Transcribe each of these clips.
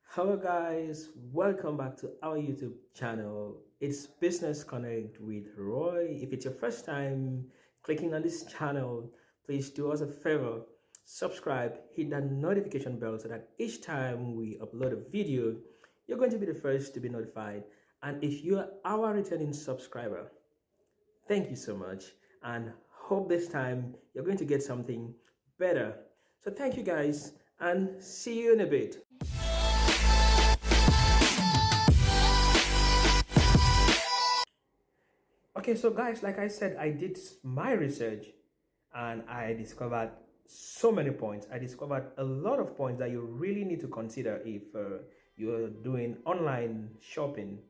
Hello guys, welcome back to our YouTube channel. It's Business Connect with Roy. If it's your first time clicking on this channel, please do us a favor, subscribe, hit that notification bell so that each time we upload a video, you're going to be the first to be notified. And if you're our returning subscriber, thank you so much, and hope this time you're going to get something better. So thank you guys, and see you in a bit. Okay, so guys, like I said, I did my research and I discovered so many points. I discovered a lot of points that you really need to consider if you're doing online shopping.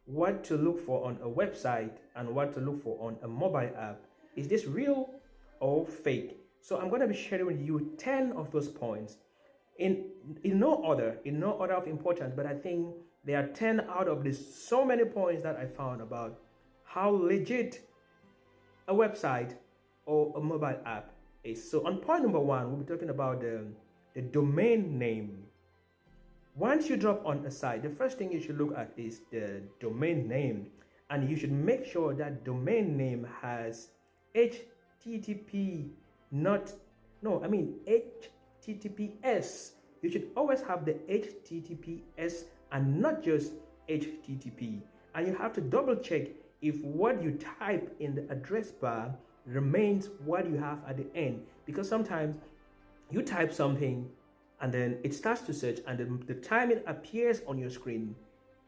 What to look for on a website and what to look for on a mobile app. Is this real or fake? So I'm going to be sharing with you 10 of those points in no order of importance, but I think there are 10 out of these so many points that I found about how legit a website or a mobile app is. So on point number one, we'll be talking about the domain name. Once you drop on a site, the first thing you should look at is the domain name, and you should make sure that domain name has HTTP, HTTPS. You should always have the HTTPS and not just HTTP. And you have to double check if what you type in the address bar remains what you have at the end, because sometimes you type something and then it starts to search, and the time it appears on your screen,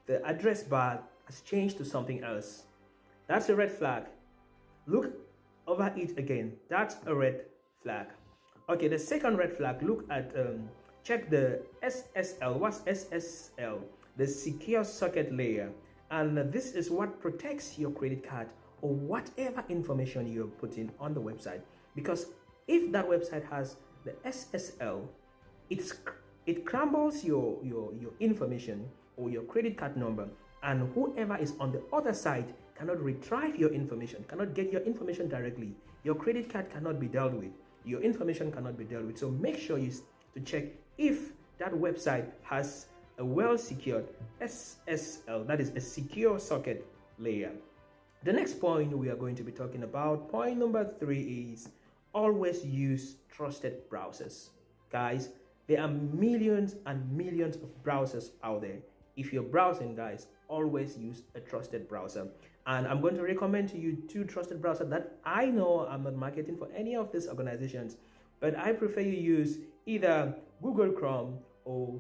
the address bar has changed to something else. That's a red flag. Look over it again. That's a red flag. Okay, the second red flag, look at check the SSL. What's SSL? The secure socket layer. And this is what protects your credit card or whatever information you're putting on the website. Because if that website has the SSL, it crumbles your information or your credit card number, and whoever is on the other side cannot retrieve your information, cannot get your information directly. Your credit card cannot be dealt with. Your information cannot be dealt with. So make sure to check if that website has a well-secured SSL, that is a secure socket layer. The next point we are going to be talking about, point number 3, is always use trusted browsers. Guys, there are millions and millions of browsers out there. If you're browsing, guys, always use a trusted browser. And I'm going to recommend to you 2 trusted browsers that I know. I'm not marketing for any of these organizations, but I prefer you use either Google Chrome or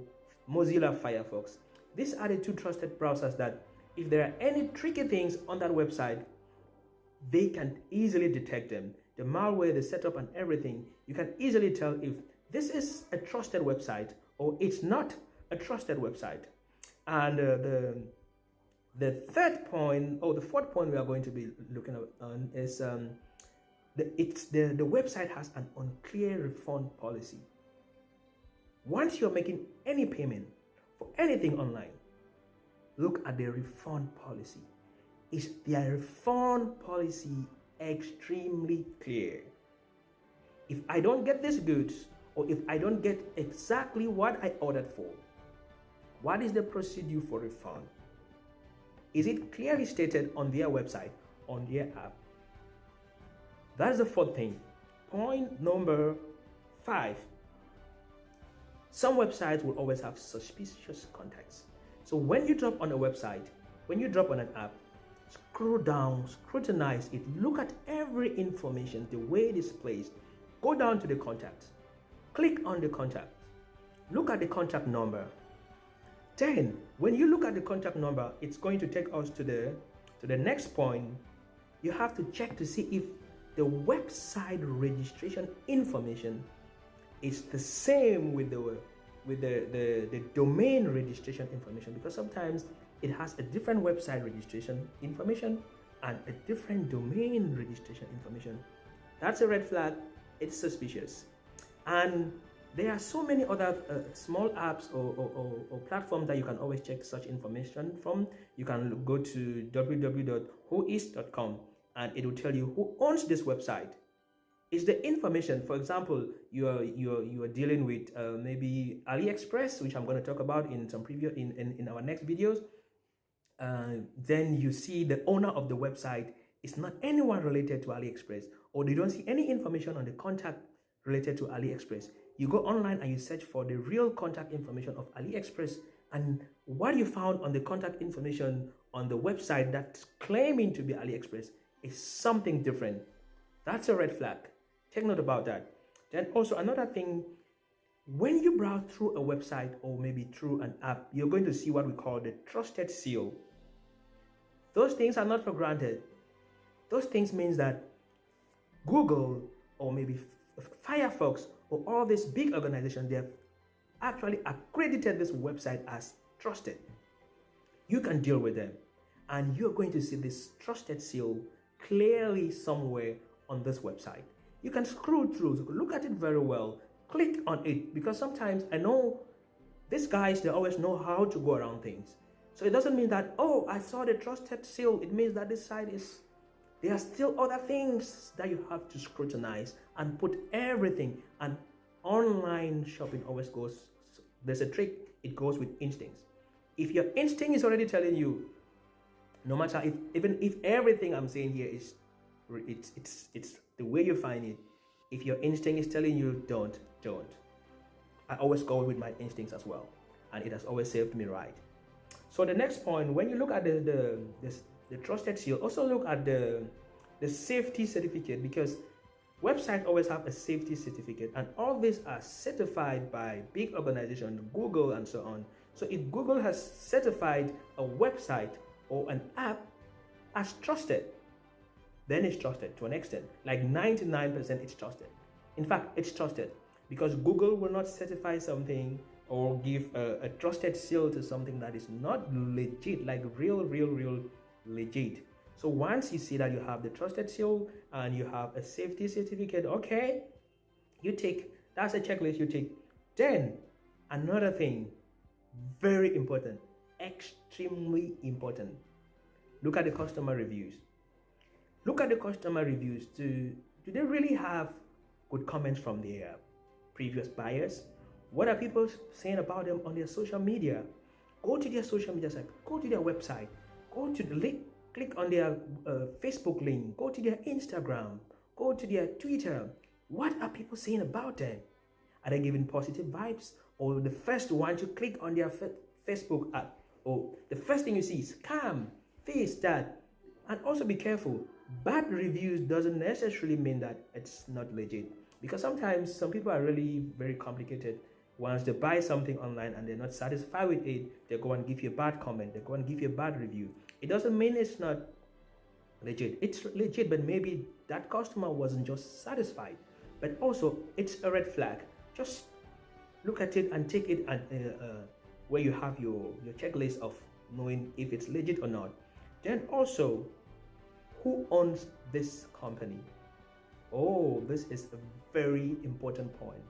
Mozilla Firefox. These are the 2 trusted browsers that if there are any tricky things on that website, they can easily detect them. The malware, the setup and everything, you can easily tell if this is a trusted website or it's not a trusted website. And the third point, or the fourth point we are going to be looking on is the website has an unclear refund policy. Once you're making any payment for anything online, look at the refund policy. Is their refund policy extremely clear? If I don't get these goods, or if I don't get exactly what I ordered for, what is the procedure for refund? Is it clearly stated on their website, on their app? That's the fourth thing. Point number 5. Some websites will always have suspicious contacts. So when you drop on a website, when you drop on an app, scroll down, scrutinize it, look at every information, the way it is placed. Go down to the contact. Click on the contact. Look at the contact number. Then, when you look at the contact number, it's going to take us to the next point. You have to check to see if the website registration information is the same with the domain registration information, because sometimes it has a different website registration information and a different domain registration information. That's a red flag. It's suspicious. And there are so many other small apps or platforms that you can always check such information from. You can go to www.whois.com and it will tell you who owns this website. Is the information. For example, you are dealing with maybe AliExpress, which I'm going to talk about in some preview in our next videos. Then you see the owner of the website is not anyone related to AliExpress, or they don't see any information on the contact related to AliExpress. You go online and you search for the real contact information of AliExpress, and what you found on the contact information on the website that's claiming to be AliExpress is something different. That's a red flag. Take note about that. Then also another thing, when you browse through a website or maybe through an app, you're going to see what we call the trusted seal. Those things are not for granted. Those things means that Google or maybe Firefox or all these big organizations, they have actually accredited this website as trusted. You can deal with them, and you're going to see this trusted seal clearly somewhere on this website. You can scroll through, look at it very well, click on it, because sometimes I know these guys, they always know how to go around things. So it doesn't mean that, oh, I saw the trusted seal. It means that this site is, there are still other things that you have to scrutinize and put everything. And online shopping always goes, there's a trick, it goes with instincts. If your instinct is already telling you, no matter even if everything I'm saying here is, it's the way you find it, if your instinct is telling you don't. I always go with my instincts as well, and it has always served me right. So the next point, when you look at the trusted seal, also look at the safety certificate, because websites always have a safety certificate, and all these are certified by big organizations, Google and so on. So if Google has certified a website or an app as trusted, then it's trusted to an extent. Like 99% it's trusted. In fact, it's trusted because Google will not certify something or give a trusted seal to something that is not legit, like real legit. So once you see that you have the trusted seal and you have a safety certificate, okay, you take, that's a checklist you take. Then another thing, very important, extremely important, look at the customer reviews. Look at the customer reviews. Do they really have good comments from their previous buyers? What are people saying about them on their social media? Go to their social media site, go to their website, go to the link, click on their Facebook link, go to their Instagram, go to their Twitter. What are people saying about them? Are they giving positive vibes? Or the first one to click on their Facebook app, or the first thing you see is scam, this, that. And also be careful. Bad reviews doesn't necessarily mean that it's not legit, because sometimes some people are really very complicated. Once they buy something online and they're not satisfied with it, they go and give you a bad comment, they go and give you a bad review. It doesn't mean it's not legit. It's legit, but maybe that customer wasn't just satisfied. But also, it's a red flag. Just look at it and take it and where you have your checklist of knowing if it's legit or not. Then also, who owns this company? Oh, this is a very important point.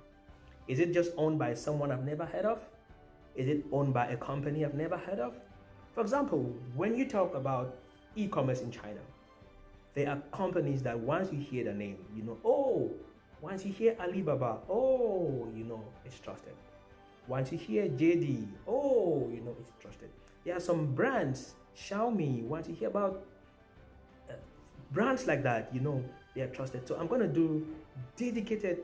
Is it just owned by someone I've never heard of? Is it owned by a company I've never heard of? For example, when you talk about e-commerce in China, there are companies that once you hear the name, you know, oh, once you hear Alibaba, oh, you know, it's trusted. Once you hear JD, oh, you know, it's trusted. There are some brands, Xiaomi, once you hear about brands like that, you know, they are trusted. So I'm going to do dedicated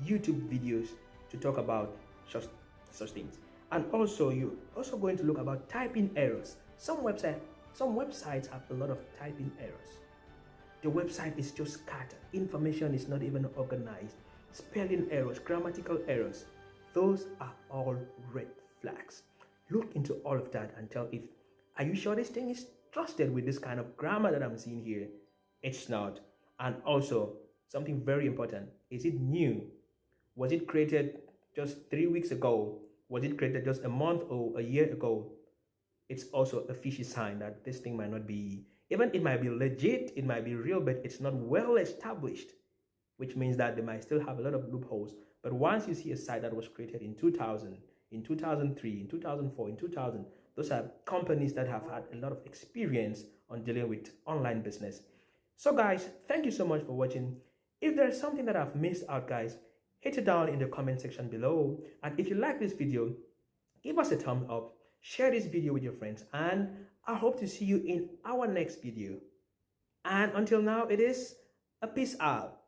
YouTube videos to talk about such things. And also, you're also going to look about typing errors. Some websites have a lot of typing errors. The website is just scattered. Information is not even organized. Spelling errors, grammatical errors. Those are all red flags. Look into all of that and tell if, are you sure this thing is trusted with this kind of grammar that I'm seeing here? It's not. And also, something very important, is it new? Was it created just 3 weeks ago? Was it created just a month or a year ago? It's also a fishy sign that this thing might not be, even it might be legit, it might be real, but it's not well established, which means that they might still have a lot of loopholes. But once you see a site that was created in 2000, in 2003, in 2004, in 2000, those are companies that have had a lot of experience on dealing with online business. So guys, thank you so much for watching. If there's something that I've missed out, guys, hit it down in the comment section below. And if you like this video, give us a thumbs up, share this video with your friends, and I hope to see you in our next video. And until now, it is a peace out.